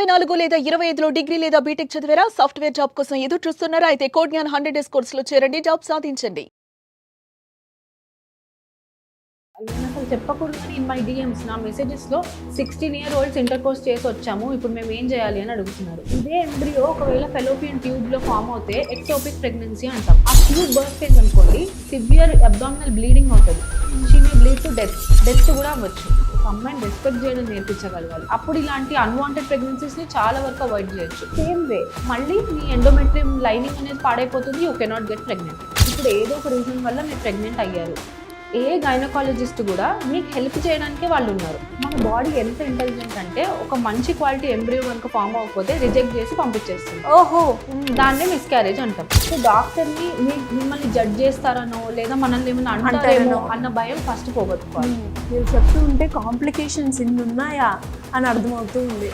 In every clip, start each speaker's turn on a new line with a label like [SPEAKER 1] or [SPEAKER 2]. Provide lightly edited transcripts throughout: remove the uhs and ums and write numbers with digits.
[SPEAKER 1] 24 లేదా 25లో డిగ్రీ లేదా బీటెక్ చదివారా? సాఫ్ట్‌వేర్ జాబ్ కోసం ఎదురు చూస్తున్నారా? అయితే కోడ్ జ్ఞాన్ 100 డేస్ కోర్సులో చేరండి, జాబ్ సాధించండి.
[SPEAKER 2] నేనసలు చెప్పకూడదు కానీ ఇన్ మై డీఎమ్స్ నా మెసేజెస్‌లో 16 ఇంటర్ కోర్స్ చేసి వచ్చాము. ఇప్పుడు మేము ఏం చేయాలి అని అడుగుతున్నారు. ఇదే ఎంబ్రియో ఒకవేళ ఫెలోపియన్ ట్యూబ్‌లో ఫామ్ అవుతే ఎక్టోపిక్ ప్రెగ్నెన్సీ అంటాం. ఆ ట్యూబ్ బర్స్ట్ అయింది అనుకోండి, సివియర్ అబ్డామినల్ బ్లీడింగ్ అవుతుంది. She may bleed to death కూడా అవ్వచ్చు. ఒక అమ్మాయిని రెస్పెక్ట్ చేయడం నేర్పించగలగాలి. అప్పుడు ఇలాంటి అన్వాంటెడ్ ప్రెగ్నెన్సీస్ని చాలా వరకు అవాయిడ్ చేయొచ్చు. సేమ్ వే మళ్ళీ మీ ఎండోమెట్రియం లైనింగ్ అనేది పాడైపోతుంది, యూ కెనాట్ గెట్ ప్రెగ్నెంట్. ఇప్పుడు ఏదో ఒక రీజన్ వల్ల మీరు ప్రెగ్నెంట్ అయ్యారు. ఏ గైనకాలజిస్ట్ కూడా మీకు హెల్ప్ చేయడానికే వాళ్ళు ఉన్నారు. మన బాడీ ఎంత ఇంటెలిజెంట్ అంటే ఒక మంచి క్వాలిటీ ఎంబ్రియో కనుక ఫామ్ అవ్వకపోతే రిజెక్ట్ చేసి పంపించేస్తుంది.
[SPEAKER 1] ఓహో,
[SPEAKER 2] దాన్నే మిస్క్యారేజ్ అంటాం. సో డాక్టర్ని మిమ్మల్ని జడ్జ్ చేస్తారనో లేదా మనల్ని ఏమైనా అంటారేమో అన్న భయం ఫస్ట్ పోగొట్టుకోవాలి.
[SPEAKER 3] మీరు చెప్తూ ఉంటే కాంప్లికేషన్స్ ఇన్ని ఉన్నాయా అని అర్థమవుతూ ఉంది.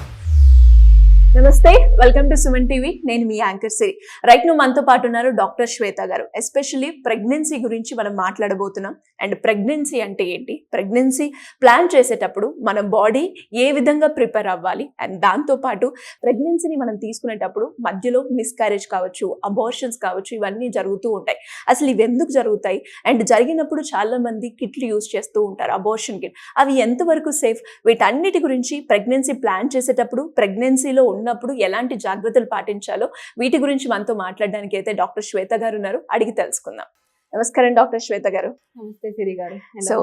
[SPEAKER 3] నమస్తే, వెల్కమ్ టు సుమన్ టీవీ. నేను మీ యాంకర్ సిరి. రైట్, నువ్వు మనతో పాటు ఉన్నారు డాక్టర్ శ్వేత గారు. ఎస్పెషల్లీ ప్రెగ్నెన్సీ గురించి మనం మాట్లాడబోతున్నాం. అండ్ ప్రెగ్నెన్సీ అంటే ఏంటి, ప్రెగ్నెన్సీ ప్లాన్ చేసేటప్పుడు మన బాడీ ఏ విధంగా ప్రిపేర్ అవ్వాలి, అండ్ దాంతోపాటు ప్రెగ్నెన్సీని మనం తీసుకునేటప్పుడు మధ్యలో మిస్క్యారేజ్ కావచ్చు, అబార్షన్స్ కావచ్చు, ఇవన్నీ జరుగుతూ ఉంటాయి. అసలు ఇవి ఎందుకు జరుగుతాయి, అండ్ జరిగినప్పుడు చాలా మంది కిట్లు యూజ్ చేస్తూ ఉంటారు, అబార్షన్ కిట్. అవి ఎంతవరకు సేఫ్, వీటన్నిటి గురించి ప్రెగ్నెన్సీ ప్లాన్ చేసేటప్పుడు, ప్రెగ్నెన్సీలో ఉన్నప్పుడు ఎలాంటి జాగ్రత్తలు పాటించాలో వీటి గురించి మనతో మాట్లాడడానికి అయితే డాక్టర్ శ్వేత గారు ఉన్నారు. అడిగి తెలుసుకుందాం. నమస్కారం డాక్టర్ శ్వేత గారు.
[SPEAKER 2] నమస్తే సిరి గారు.
[SPEAKER 3] సో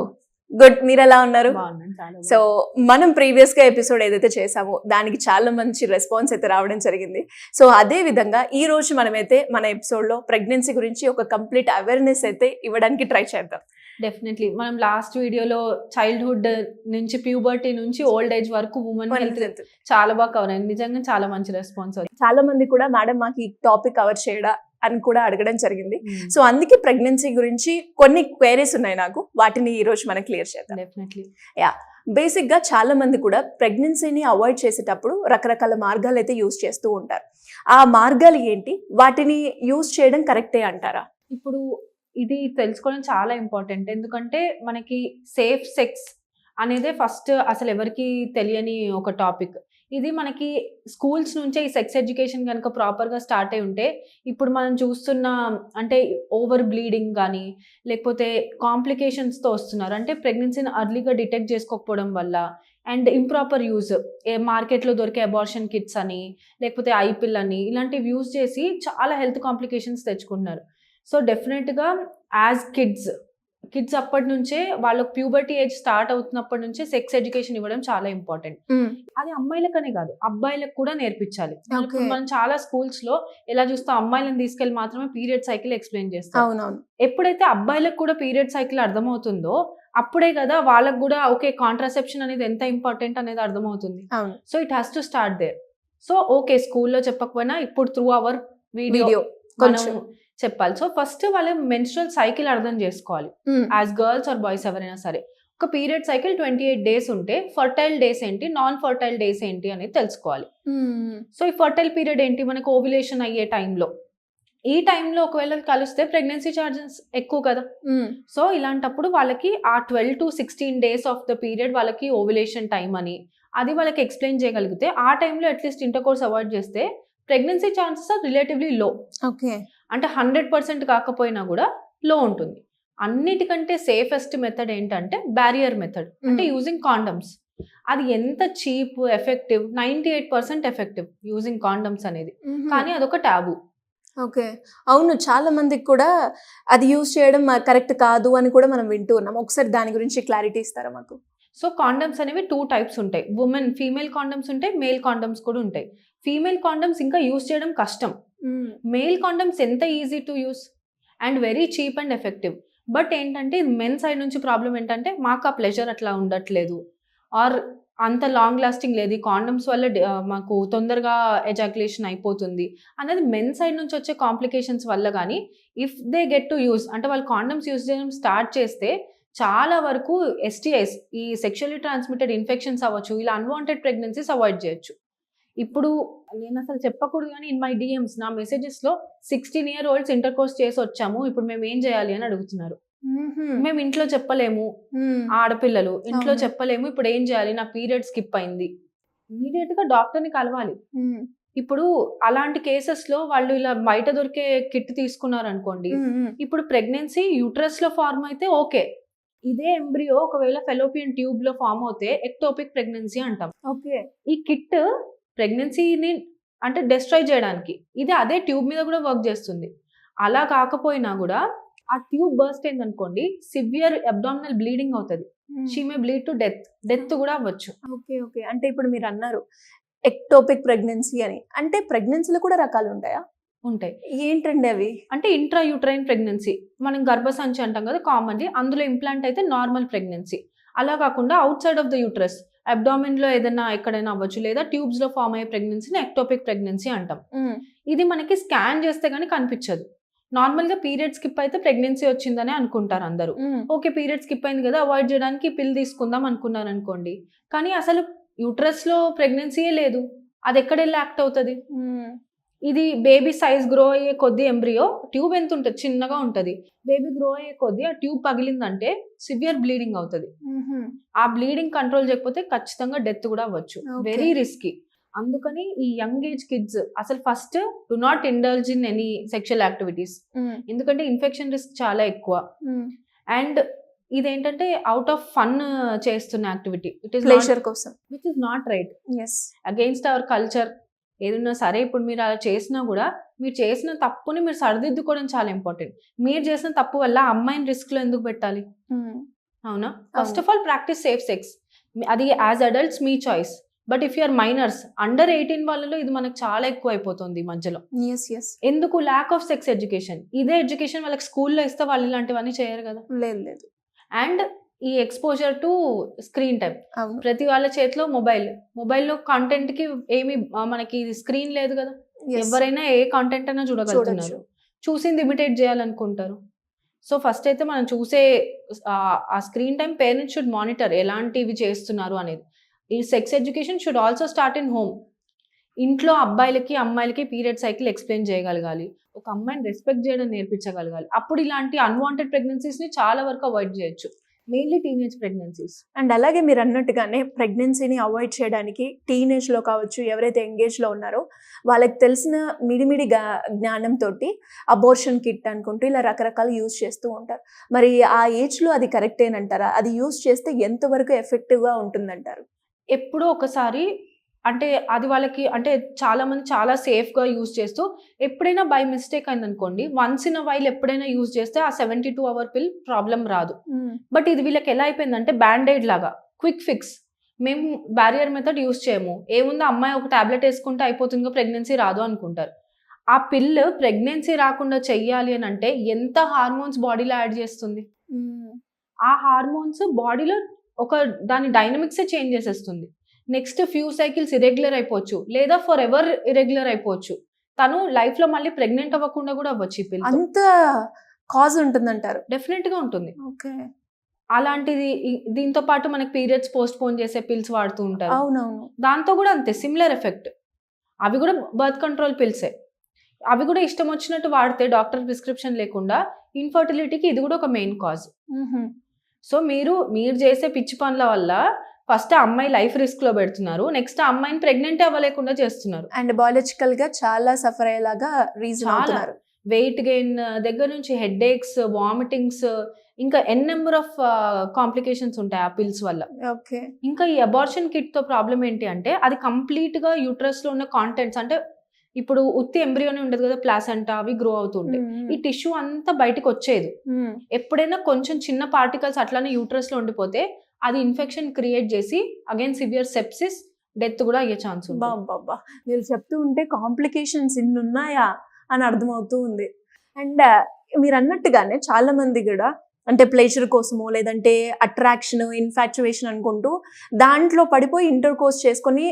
[SPEAKER 3] గుడ్, మీరు ఎలా ఉన్నారు?
[SPEAKER 2] బాగున్నాను.
[SPEAKER 3] సో మనం ప్రీవియస్ గా ఎపిసోడ్ ఏదైతే చేసామో దానికి చాలా మంచి రెస్పాన్స్ అయితే రావడం జరిగింది. సో అదే విధంగా ఈ రోజు మనమైతే మన ఎపిసోడ్ లో ప్రెగ్నెన్సీ గురించి ఒక కంప్లీట్ అవేర్నెస్ అయితే ఇవ్వడానికి ట్రై చేద్దాం.
[SPEAKER 2] డెఫినెట్లీ మనం లాస్ట్ వీడియోలో చైల్డ్హుడ్ నుంచి ప్యూబర్టీ నుంచి ఓల్డ్ ఏజ్ వరకు ఉమెన్ హెల్త్ చాలా బాగా కవర్ అయింది. నిజంగా చాలా మంచి రెస్పాన్స్.
[SPEAKER 3] చాలా మంది కూడా మేడం మాకు ఈ టాపిక్ కవర్ చేయడా అని కూడా అడగడం జరిగింది. సో అందుకే ప్రెగ్నెన్సీ గురించి కొన్ని క్వైరీస్ ఉన్నాయి నాకు, వాటిని ఈ రోజు మనం క్లియర్ చేద్దాం.
[SPEAKER 2] డెఫినెట్లీ.
[SPEAKER 3] బేసిక్ గా చాలా మంది కూడా ప్రెగ్నెన్సీని అవాయిడ్ చేసేటప్పుడు రకరకాల మార్గాలు అయితే యూజ్ చేస్తూ ఉంటారు. ఆ మార్గాలు ఏంటి, వాటిని యూజ్ చేయడం కరెక్టే అంటారా?
[SPEAKER 2] ఇప్పుడు ఇది తెలుసుకోవడం చాలా ఇంపార్టెంట్. ఎందుకంటే మనకి సేఫ్ సెక్స్ అనేదే ఫస్ట్ అసలు ఎవరికి తెలియని ఒక టాపిక్. ఇది మనకి స్కూల్స్ నుంచే ఈ సెక్స్ ఎడ్యుకేషన్ కనుక ప్రాపర్గా స్టార్ట్ అయి ఉంటే ఇప్పుడు మనం చూస్తున్న అంటే ఓవర్ బ్లీడింగ్ కానీ లేకపోతే కాంప్లికేషన్స్తో వస్తున్నారు. అంటే ప్రెగ్నెన్సీని అర్లీగా డిటెక్ట్ చేసుకోకపోవడం వల్ల అండ్ ఇంప్రాపర్ యూజ్, మార్కెట్లో దొరికే అబార్షన్ కిట్స్ అని లేకపోతే ఐపిల్ అని ఇలాంటివి యూజ్ చేసి చాలా హెల్త్ కాంప్లికేషన్స్ తెచ్చుకుంటున్నారు. సో డెఫినెట్గా యాజ్ కిడ్స్ అప్పటి నుంచే వాళ్ళకి ప్యూబర్టీ ఏజ్ స్టార్ట్ అవుతున్నప్పటి నుంచే సెక్స్ ఎడ్యుకేషన్ ఇవ్వడం చాలా ఇంపార్టెంట్. అది అమ్మాయిలకనే కాదు అబ్బాయిలకు కూడా నేర్పించాలి. మనం చాలా స్కూల్స్ లో ఎలా చూస్తాం, అమ్మాయిలను తీసుకెళ్లి మాత్రమే పీరియడ్ సైకిల్ ఎక్స్ప్లెయిన్ చేస్తాం. ఎప్పుడైతే అబ్బాయిలకు కూడా పీరియడ్ సైకిల్ అర్థమవుతుందో అప్పుడే కదా వాళ్ళకు కూడా ఓకే కాంట్రాసెప్షన్ అనేది ఎంత ఇంపార్టెంట్ అనేది అర్థమవుతుంది. So it has to start there. So okay స్కూల్లో చెప్పకపోయినా ఇప్పుడు త్రూ అవర్ వీడియో కొంచెం చెప్పాలి. సో ఫస్ట్ వాళ్ళ మెన్స్ట్రల్ సైకిల్ అర్థం చేసుకోవాలి. యాజ్ గర్ల్స్ ఆర్ బాయ్స్ ఎవరైనా సరే ఒక పీరియడ్ సైకిల్ 28 డేస్ ఉంటే ఫర్టైల్ డేస్ ఏంటి, నాన్ ఫర్టైల్ డేస్ ఏంటి అనేది తెలుసుకోవాలి. సో ఈ ఫర్టైల్ పీరియడ్ ఏంటి, మనకు ఓవ్యులేషన్ అయ్యే టైంలో, ఈ టైంలో ఒకవేళ కలిస్తే ప్రెగ్నెన్సీ ఛార్జెస్ ఎక్కువ కదా. సో ఇలాంటప్పుడు వాళ్ళకి ఆ 12 to 16 days of the period వాళ్ళకి ఓవ్యులేషన్ టైం అని అది వాళ్ళకి ఎక్స్ప్లెయిన్ చేయగలిగితే ఆ టైంలో అట్లీస్ట్ ఇంటర్ కోర్స్ అవాయిడ్ చేస్తే ప్రెగ్నెన్సీ ఛాన్సెస్ ఆర్ రిలేటివ్లీ లో.
[SPEAKER 3] ఓకే, అంటే
[SPEAKER 2] 100% కాకపోయినా కూడా లో ఉంటుంది. అన్నిటికంటే సేఫెస్ట్ మెథడ్ ఏంటంటే బ్యారియర్ మెథడ్, అంటే యూజింగ్ కాండమ్స్. అది ఎంత cheap, effective, 98% effective using condoms అనేది. కానీ అదొక టాబు.
[SPEAKER 3] ఓకే, అవును, చాలా మందికి కూడా అది యూజ్ చేయడం కరెక్ట్ కాదు అని కూడా మనం వింటూ ఉన్నాం. ఒకసారి దాని గురించి క్లారిటీ ఇస్తారా మాకు?
[SPEAKER 2] సో కాండమ్స్ అనేవి 2 టైప్స్ ఉంటాయి. ఫీమేల్ కాండమ్స్ ఉంటాయి, మేల్ కాండమ్స్ కూడా ఉంటాయి. ఫీమేల్ కాండమ్స్ ఇంకా యూజ్ చేయడం కష్టం. మేల్ కాండమ్స్ ఎంత easy to use and very cheap and effective. But ఏంటంటే మెన్ సైడ్ నుంచి ప్రాబ్లం ఏంటంటే మాకు ఆ ప్లెజర్ అట్లా ఉండట్లేదు ఆర్ అంత లాంగ్ లాస్టింగ్ లేదు, ఈ కాండమ్స్ వల్ల మాకు తొందరగా ఎజాక్యులేషన్ అయిపోతుంది అనేది మెన్ సైడ్ నుంచి వచ్చే కాంప్లికేషన్స్ వల్ల. కానీ if they get to use అంటే వాళ్ళు కాండమ్స్ యూజ్ చేయడం స్టార్ట్ చేస్తే చాలా వరకు ఎస్టీఐస్, ఈ సెక్షువల్లీ ట్రాన్స్మిటెడ్ ఇన్ఫెక్షన్స్ అవ్వచ్చు, ఇలా అన్వాంటెడ్ ప్రెగ్నెన్సీస్ అవాయిడ్ చేయొచ్చు. ఇప్పుడు నేను అసలు చెప్పకూడదు కానీ ఇన్ మై డిఎమ్స్ నా మెసేజెస్లో 16 ఇంటర్ కోర్స్ చేసి వచ్చాము, ఇప్పుడు మేము ఏం చేయాలి అని అడుగుతున్నారు. మేము ఇంట్లో చెప్పలేము, ఆడపిల్లలు ఇంట్లో చెప్పలేము, ఇప్పుడు ఏం చేయాలి, నా పీరియడ్ స్కిప్ అయింది, ఇమీడియట్ గా డాక్టర్ ని కలవాలి. ఇప్పుడు అలాంటి కేసెస్ లో వాళ్ళు ఇలా బయట దొరికే కిట్ తీసుకున్నారు అనుకోండి, ఇప్పుడు ప్రెగ్నెన్సీ యూట్రస్ లో ఫార్మ్ అయితే ఓకే, ఇదే ఎంబ్రియో ఒకవేళ ఫెలోపియన్ ట్యూబ్ లో ఫార్మ్ అవుతే ఎక్టోపిక్ ప్రెగ్నెన్సీ అంటాం.
[SPEAKER 3] ఓకే.
[SPEAKER 2] ఈ కిట్ ప్రెగ్నెన్సీని అంటే డిస్ట్రాయ్ చేయడానికి, ఇది అదే ట్యూబ్ మీద కూడా వర్క్ చేస్తుంది. అలా కాకపోయినా కూడా ఆ ట్యూబ్ బర్స్ట్ అయింది అనుకోండి, సివియర్ అబ్డామినల్ బ్లీడింగ్ అవుతుంది. She may bleed to death కూడా అవ్వచ్చు.
[SPEAKER 3] Okay okay. అంటే ఇప్పుడు మీరు అన్నారు ఎక్టోపిక్ ప్రెగ్నెన్సీ అని, అంటే ప్రెగ్నెన్సీలో కూడా రకాలు ఉంటాయా?
[SPEAKER 2] ఉంటాయి.
[SPEAKER 3] ఏంటండి అవి?
[SPEAKER 2] అంటే ఇంట్రా యూట్రైన్ ప్రెగ్నెన్సీ, మనం గర్భసంచి అంటాం కదా కామన్లీ, అందులో ఇంప్లాంట్ అయితే నార్మల్ ప్రెగ్నెన్సీ. అలా కాకుండా out side of the uterus abdomen లో ఏదైనా ఎక్కడైనా అవ్వచ్చు, లేదా ట్యూబ్స్ లో ఫామ్ అయ్యే ప్రెగ్నెన్సీని ఎక్టోపిక్ ప్రెగ్నెన్సీ అంటాం. ఇది మనకి స్కాన్ చేస్తే గానీ కనిపించదు. నార్మల్ గా పీరియడ్ స్కిప్ అయితే ప్రెగ్నెన్సీ వచ్చిందని అనుకుంటారు అందరూ. ఓకే, పీరియడ్ స్కిప్ అయింది కదా, అవాయిడ్ చేయడానికి పిల్ తీసుకుందాం అనుకున్నారు అనుకోండి, కానీ అసలు యూట్రస్ లో ప్రెగ్నెన్సీయే లేదు, అది ఎక్కడ వెళ్ళి యాక్ట్ అవుతుంది? ఇది బేబీ సైజ్ గ్రో అయ్యే కొద్దీ ఎంబ్రియో ట్యూబ్ ఎంత ఉంటుంది, చిన్నగా ఉంటుంది. బేబీ గ్రో అయ్యే కొద్దీ ఆ ట్యూబ్ పగిలిందంటే సివియర్ బ్లీడింగ్ అవుతుంది. ఆ బ్లీడింగ్ కంట్రోల్ చేయకపోతే ఖచ్చితంగా డెత్ కూడా అవ్వచ్చు. Very risky. అందుకని ఈ యంగ్ ఏజ్ కిడ్స్ అసలు first do not indulge in any sexual activities, ఎందుకంటే ఇన్ఫెక్షన్ రిస్క్ చాలా ఎక్కువ. అండ్ ఇదేంటంటే అవుట్ ఆఫ్ ఫన్ చేస్తున్న యాక్టివిటీ, ఇట్ ఈస్
[SPEAKER 3] ప్లెజర్ కోసం,
[SPEAKER 2] which is not right, against our culture. ఏదన్నా సరే, ఇప్పుడు మీరు అలా చేసినా కూడా మీరు చేసిన తప్పుని మీరు సరిదిద్దుకోవడం చాలా ఇంపార్టెంట్. మీరు చేసిన తప్పు వల్ల అమ్మాయిని రిస్క్ లో ఎందుకు పెట్టాలి? అవునా? First of all practice safe sex, అది యాజ్ అడల్ట్స్ మీ choice. But if you're minors, under 18 వాళ్ళలో ఇది మనకు చాలా ఎక్కువ అయిపోతుంది ఈ మధ్యలో. ఎందుకు? Lack of sex education. ఇదే ఎడ్యుకేషన్ వాళ్ళకి స్కూల్లో ఇస్తే వాళ్ళు ఇలాంటివన్నీ చేయరు కదా.
[SPEAKER 3] లేదు.
[SPEAKER 2] అండ్ ఈ ఎక్స్పోజర్ టు స్క్రీన్ టైం, ప్రతి వాళ్ళ చేతిలో మొబైల్లో కంటెంట్ కి ఏమి మనకి స్క్రీన్ లేదు కదా, ఎవరైనా ఏ కంటెంట్ అయినా చూడగలుగుతున్నారు. చూసింది ఇమిటేట్ చేయాలనుకుంటారు. సో ఫస్ట్ అయితే మనం చూసే ఆ screen time parents should monitor ఎలాంటివి చేస్తున్నారు అనేది. ఈ sex education should also start in home. ఇంట్లో అబ్బాయిలకి అమ్మాయిలకి పీరియడ్ సైకిల్ ఎక్స్ప్లెయిన్ చేయగలగాలి, ఒక అమ్మాయిని రెస్పెక్ట్ చేయడం నేర్పించగలగాలి. అప్పుడు ఇలాంటి అన్వాంటెడ్ ప్రెగ్నెన్సీస్ ని చాలా వరకు అవాయిడ్ చేయొచ్చు, మెయిన్లీ టీనేజ్ ప్రెగ్నెన్సీస్.
[SPEAKER 3] అండ్ అలాగే మీరు అన్నట్టుగానే ప్రెగ్నెన్సీని అవాయిడ్ చేయడానికి టీనేజ్ లో కావచ్చు, ఎవరైతే ఎంగేజ్ లో ఉన్నారో వాళ్ళకి తెలిసిన మిడిమిడి జ్ఞానంతో అబోర్షన్ కిట్ అనుకుంటూ ఇలా రకరకాలు యూజ్ చేస్తూ ఉంటారు. మరి ఆ ఏజ్ లో అది కరెక్టేనంటారా? అది యూజ్ చేస్తే ఎంతవరకు ఎఫెక్టివ్ గా ఉంటుందంటారు?
[SPEAKER 2] ఎప్పుడో ఒకసారి, అంటే అది వాళ్ళకి, అంటే చాలా మంది చాలా సేఫ్ గా యూజ్ చేస్తూ, ఎప్పుడైనా బై మిస్టేక్ అయింది అనుకోండి, వన్స్ ఇన్ వైల్ ఎప్పుడైనా యూజ్ చేస్తే ఆ 72 hour పిల్ ప్రాబ్లం రాదు. బట్ ఇది వీళ్ళకి ఎలా అయిపోయిందంటే బ్యాండేడ్ లాగా, క్విక్ ఫిక్స్. మేము బ్యారియర్ మెథడ్ యూజ్ చేయము, ఏముందో అమ్మాయి ఒక టాబ్లెట్ వేసుకుంటే అయిపోతుందిగా, ప్రెగ్నెన్సీ రాదు అనుకుంటారు. ఆ పిల్ ప్రెగ్నెన్సీ రాకుండా చెయ్యాలి అని అంటే ఎంత హార్మోన్స్ బాడీలో యాడ్ చేస్తుంది. ఆ హార్మోన్స్ బాడీలో ఒక దాని డైనమిక్సే చేంజ్ చేసేస్తుంది. నెక్స్ట్ ఫ్యూ సైకిల్స్ ఇరెగ్యులర్ అయిపోవచ్చు, లేదా ఫర్ ఎవర్ ఇరెగ్యులర్ అయిపోవచ్చు. తను లైఫ్ లో మళ్ళీ ప్రెగ్నెంట్ అవ్వకుండా కూడా అవ్వచ్చు. ఈ పిల్
[SPEAKER 3] అంత కాజ్ ఉంటుందంటారు?
[SPEAKER 2] డెఫినెట్ గా ఉంటుంది. అలాంటిది దీంతో పాటు మనకి పీరియడ్స్ పోస్ట్ పోన్ చేసే పిల్స్ వాడుతూ ఉంటారు.
[SPEAKER 3] అవునవును.
[SPEAKER 2] దాంతో కూడా అంతే సిమిలర్ ఎఫెక్ట్. అవి కూడా బర్త్ కంట్రోల్ పిల్సే. అవి కూడా ఇష్టం వచ్చినట్టు వాడితే డాక్టర్ ప్రిస్క్రిప్షన్ లేకుండా ఇన్ఫర్టిలిటీకి ఇది కూడా ఒక మెయిన్ కాజ్. సో మీరు చేసే పిచ్చి పనుల వల్ల ఫస్ట్ అమ్మాయి లైఫ్ రిస్క్ లో పెడుతున్నారు, నెక్స్ట్ అమ్మాయిని ప్రెగ్నెంట్ అవ్వలేకుండా చేస్తున్నారు.
[SPEAKER 3] అండ్ బయాలజికల్ గా చాలా సఫర్ అయ్యేలాగా రీజన్ అవుతున్నారు.
[SPEAKER 2] వెయిట్ గెయిన్ దగ్గర నుంచి హెడ్ ఏక్స్, వామిటింగ్స్, ఇంకా ఎన్ నెంబర్ ఆఫ్ కాంప్లికేషన్స్ ఉంటాయి ఆ పిల్స్ వల్ల. ఇంకా ఈ అబార్షన్ కిట్ తో ప్రాబ్లం ఏంటి అంటే, అది కంప్లీట్ గా యూట్రస్ లో ఉన్న కాంటెంట్స్, అంటే ఇప్పుడు ఉత్తి ఎంబ్రియోనే ఉండదు కదా, ప్లాసెంటా, అవి గ్రో అవుతుంటాయి. ఈ టిష్యూ అంతా బయటకు వచ్చేది. ఎప్పుడైనా కొంచెం చిన్న పార్టికల్స్ అట్లానే యూట్రస్ లో ఉండిపోతే అది ఇన్ఫెక్షన్ క్రియేట్ చేసి అగైన్ సివియర్ సెప్సిస్, డెత్ కూడా అయ్యే ఛాన్స్ ఉంది.
[SPEAKER 3] బాబా, మీరు చెప్తూ ఉంటే కాంప్లికేషన్స్ ఇన్ని ఉన్నాయా అని అర్థమవుతూ ఉంది. అండ్ మీరు అన్నట్టుగానే చాలా మంది కూడా అంటే ప్లెజర్ కోసమో లేదంటే అట్రాక్షన్, ఇన్ఫాక్చువేషన్ అనుకుంటూ దాంట్లో పడిపోయి ఇంటర్ కోర్స్ చేసుకొని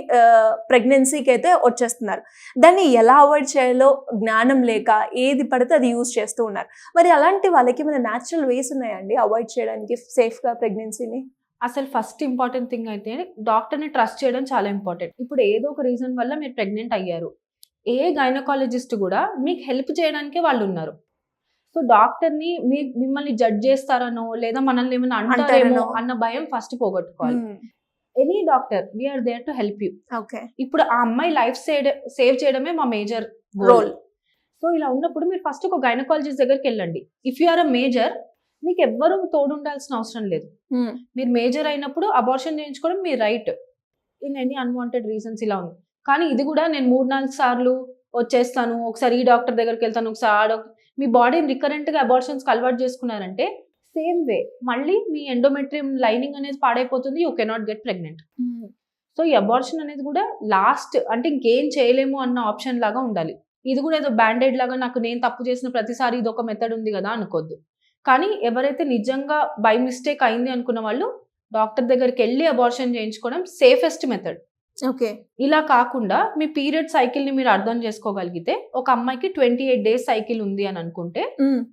[SPEAKER 3] ప్రెగ్నెన్సీకి అయితే వచ్చేస్తున్నారు. దాన్ని ఎలా అవాయిడ్ చేయాలో జ్ఞానం లేక ఏది పడితే అది యూజ్ చేస్తూ ఉన్నారు. మరి అలాంటి వాళ్ళకి మన న్యాచురల్ వేస్ ఉన్నాయండి అవాయిడ్ చేయడానికి సేఫ్గా ప్రెగ్నెన్సీని?
[SPEAKER 2] అసలు ఫస్ట్ ఇంపార్టెంట్ థింగ్ అయితే డాక్టర్ని ట్రస్ట్ చేయడం చాలా ఇంపార్టెంట్. ఇప్పుడు ఏదో ఒక రీజన్ వల్ల మీరు ప్రెగ్నెంట్ అయ్యారు, ఏ గైనకాలజిస్ట్ కూడా మీకు హెల్ప్ చేయడానికే వాళ్ళు ఉన్నారు. సో డాక్టర్ని మిమ్మల్ని జడ్జ్ చేస్తారనో లేదా మనల్ని ఏమైనా అంటారేమో అన్న భయం ఫస్ట్ పోగొట్టుకోవాలి. Any doctor we're there to help you.
[SPEAKER 3] Okay.
[SPEAKER 2] ఇప్పుడు ఆ అమ్మాయి లైఫ్ సేవ్ చేయడమే మా మేజర్
[SPEAKER 3] రోల్.
[SPEAKER 2] సో ఇలా ఉన్నప్పుడు మీరు ఫస్ట్ ఒక గైనకాలజిస్ట్ దగ్గరికి వెళ్ళండి. If you are a major, మీకు ఎవ్వరూ తోడుండాల్సిన అవసరం లేదు. మీరు మేజర్ అయినప్పుడు అబార్షన్ చేయించుకోవడం మీ right. In any unwanted reasons ఇలా ఉంది. కానీ ఇది కూడా నేను 3-4 సార్లు వచ్చేస్తాను, ఒకసారి ఈ డాక్టర్ దగ్గరికి వెళ్తాను, ఒకసారి ఆ డాక్టర్, మీ బాడీని రికరెంట్గా అబార్షన్స్కి అలవాటు చేసుకున్నారంటే సేమ్ వే మళ్ళీ మీ ఎండోమెట్రియం లైనింగ్ అనేది పాడైపోతుంది. You cannot get pregnant. So ఈ అబార్షన్ అనేది కూడా లాస్ట్, అంటే ఇంకేం చేయలేము అన్న ఆప్షన్ లాగా ఉండాలి. ఇది కూడా ఏదో బ్యాండేడ్ లాగా నాకు నేను తప్పు చేసిన ప్రతిసారి ఇది ఒక మెథడ్ ఉంది కదా అనుకోద్దు. కానీ ఎవరైతే నిజంగా బై మిస్టేక్ అయింది అనుకున్న వాళ్ళు డాక్టర్ దగ్గరికి వెళ్ళి అబార్షన్ చేయించుకోవడం సేఫెస్ట్ మెథడ్.
[SPEAKER 3] ఓకే.
[SPEAKER 2] ఇలా కాకుండా మీ పీరియడ్ సైకిల్ ని మీరు అర్థం చేసుకోగలిగితే, ఒక అమ్మాయికి 28 డేస్ సైకిల్ ఉంది అని అనుకుంటే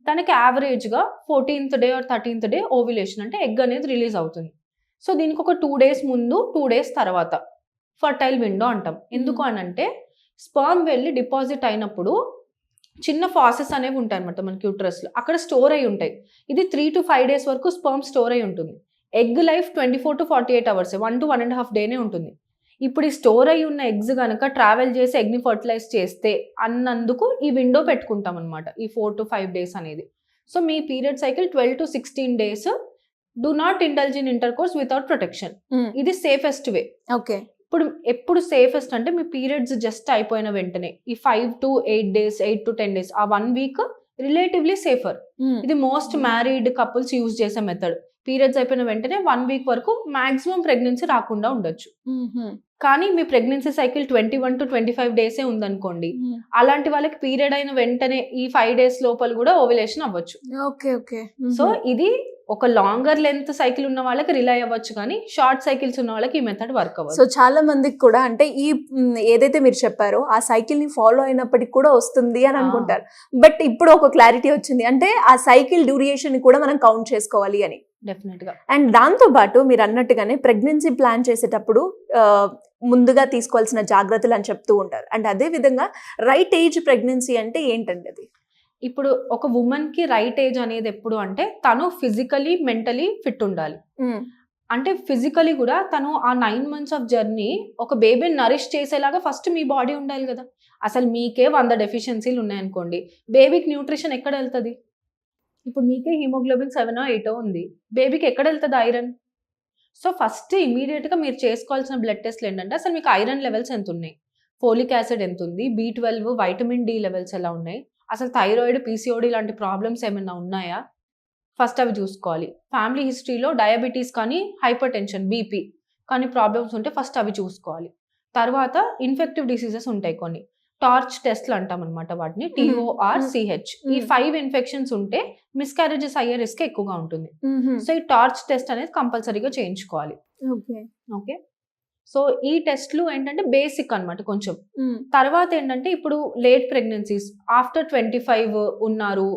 [SPEAKER 2] తనకి యావరేజ్ గా 14th day or 13th day ovulation, అంటే ఎగ్ అనేది రిలీజ్ అవుతుంది. సో దీనికి ఒక 2 days ముందు 2 days తర్వాత ఫర్టైల్ విండో అంటాం. ఎందుకు అనంటే స్పర్మ్ వెళ్ళి డిపాజిట్ అయినప్పుడు చిన్న ఫాసెస్ అనేవి ఉంటాయి అనమాట మనకి యూట్రస్ లో, అక్కడ స్టోర్ అయి ఉంటాయి. ఇది 3 to 5 days వరకు స్పర్మ్ స్టోర్ అయి ఉంటుంది. Egg life 24 to 48 hours, 1 to 1.5 డేనే ఉంటుంది. ఇప్పుడు ఈ స్టోర్ అయి ఉన్న ఎగ్స్ కనుక ట్రావెల్ చేసి ఎగ్ని ఫర్టిలైజ్ చేస్తే అన్నందుకు ఈ విండో పెట్టుకుంటాం అనమాట, ఈ 4 to 5 days అనేది. So me period cycle 12 to 16 days. Do not indulge in inter course without protection. ఇది సేఫెస్ట్ వే.
[SPEAKER 3] ఓకే.
[SPEAKER 2] ఇప్పుడు ఎప్పుడు సేఫెస్ట్ అంటే మీ పీరియడ్స్ జస్ట్ అయిపోయిన వెంటనే ఈ 5 to 8 days, 8 to 10 days, ఆ 1 week రిలేటివ్లీ సేఫర్. ఇది మోస్ట్ మ్యారీడ్ కపుల్స్ యూజ్ చేసే మెథడ్. పీరియడ్స్ అయిపోయిన వెంటనే 1 week వరకు మాక్సిమం ప్రెగ్నెన్సీ రాకుండా ఉండొచ్చు. కానీ మీ ప్రెగ్నెన్సీ సైకిల్ 21 to 25 days ఉందనుకోండి, అలాంటి వాళ్ళకి పీరియడ్ అయిన వెంటనే ఈ 5 days లోపల కూడా ఓవ్యులేషన్ అవ్వచ్చు.
[SPEAKER 3] ఓకే. ఓకే.
[SPEAKER 2] సో ఇది ఒక లాంగర్ లెంత్ సైకిల్ ఉన్న వాళ్ళకి రిలై అవ్వచ్చు, కానీ షార్ట్ సైకిల్స్ ఉన్న వాళ్ళకి ఈ మెథడ్ వర్క్ అవ్వదు.
[SPEAKER 3] సో చాలా మందికి కూడా అంటే ఈ ఏదైతే మీరు చెప్పారో ఆ సైకిల్ ని ఫాలో అయినప్పటికి కూడా వస్తుంది అని అనుకుంటారు. బట్ ఇప్పుడు ఒక క్లారిటీ వచ్చింది, అంటే ఆ సైకిల్ డ్యూరేషన్ కూడా మనం కౌంట్ చేసుకోవాలి అని.
[SPEAKER 2] డెఫినెట్ గా.
[SPEAKER 3] అండ్ దాంతో పాటు మీరు అన్నట్టుగానే ప్రెగ్నెన్సీ ప్లాన్ చేసేటప్పుడు ముందుగా తీసుకోవాల్సిన జాగ్రత్తలు అని చెప్తూ ఉంటారు. అండ్ అదే విధంగా రైట్ ఏజ్ ప్రెగ్నెన్సీ అంటే ఏంటండి అది?
[SPEAKER 2] ఇప్పుడు ఒక ఉమెన్ కి రైట్ ఏజ్ అనేది ఎప్పుడు అంటే తను ఫిజికలీ మెంటలీ ఫిట్ ఉండాలి. అంటే ఫిజికలీ కూడా తను ఆ 9 months ఆఫ్ జర్నీ ఒక బేబీని నరిష్ చేసేలాగా ఫస్ట్ మీ బాడీ ఉండాలి కదా. అసలు మీకే 100 డెఫిషియన్సీలు ఉన్నాయనుకోండి, బేబీకి న్యూట్రిషన్ ఎక్కడ వెళ్తుంది? ఇప్పుడు మీకే హిమోగ్లోబిన్ 7 or 8 ఉంది, బేబీకి ఎక్కడ వెళ్తుంది ఐరన్? సో ఫస్ట్ ఇమీడియట్ గా మీరు చేసుకోవాల్సిన బ్లడ్ టెస్ట్లు ఏంటంటే అసలు మీకు ఐరన్ లెవెల్స్ ఎంత ఉన్నాయి, ఫోలిక్ యాసిడ్ ఎంత ఉంది, B12, వైటమిన్ డి లెవెల్స్ ఎలా ఉన్నాయి, అసలు థైరాయిడ్, పీసీఓడి లాంటి ప్రాబ్లమ్స్ ఏమైనా ఉన్నాయా, ఫస్ట్ అవి చూసుకోవాలి. ఫ్యామిలీ హిస్టరీలో డయాబెటీస్ కానీ హైపర్ టెన్షన్, బీపీ కానీ ప్రాబ్లమ్స్ ఉంటే ఫస్ట్ అవి చూసుకోవాలి. తర్వాత ఇన్ఫెక్టివ్ డిసీజెస్ ఉంటాయి కొన్ని, టార్చ్ టెస్ట్లు అంటాం అనమాట వాటిని, TORCH. ఈ 5 ఇన్ఫెక్షన్స్ ఉంటే మిస్క్యారేజెస్ అయ్యే రిస్క్ ఎక్కువగా ఉంటుంది. సో ఈ టార్చ్ టెస్ట్ అనేది కంపల్సరీగా చేయించుకోవాలి. ఓకే. సో ఈ టెస్ట్లు ఏంటంటే బేసిక్ అనమాట కొంచెం. తర్వాత ఏంటంటే ఇప్పుడు లేట్ ప్రెగ్నెన్సీస్ ఆఫ్టర్ 25 ఉన్నారు,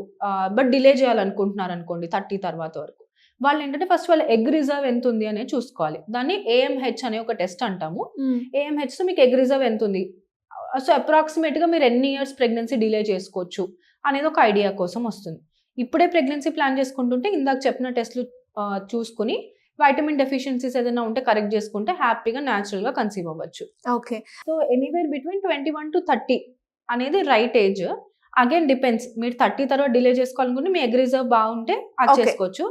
[SPEAKER 2] బట్ డిలే చేయాలనుకుంటున్నారు అనుకోండి 30 తర్వాత వరకు, వాళ్ళు ఏంటంటే ఫస్ట్ వాళ్ళ ఎగ్ రిజర్వ్ ఎంత ఉంది అనేది చూసుకోవాలి. దాన్ని AMH అనే ఒక టెస్ట్ అంటాము. AMH తో మీకు ఎగ్ రిజర్వ్ ఎంత ఉంది, సో అప్రాక్సిమేట్ గా మీరు ఎన్ని ఇయర్స్ ప్రెగ్నెన్సీ డిలే చేసుకోవచ్చు అనేది ఒక ఐడియా కోసం వస్తుంది. ఇప్పుడే ప్రెగ్నెన్సీ ప్లాన్ చేసుకుంటుంటే ఇందాక చెప్పిన టెస్ట్లు చూసుకుని వైటమిన్ డెఫిషియన్సీస్ ఏదైనా ఉంటే కరెక్ట్ చేసుకుంటే హ్యాపీగా న్యాచురల్ గా కన్సీవ్ అవ్వచ్చు.
[SPEAKER 3] Okay.
[SPEAKER 2] So anywhere between 21 to 30 అనేది రైట్ ఏజ్. అగైన్ డిపెండ్స్, మీరు 30 తర్వాత డిలే చేసుకోవాలనుకుంటే మీ ఎగ్ రిజర్వ్ బాగుంటే అది చేసుకోవచ్చు.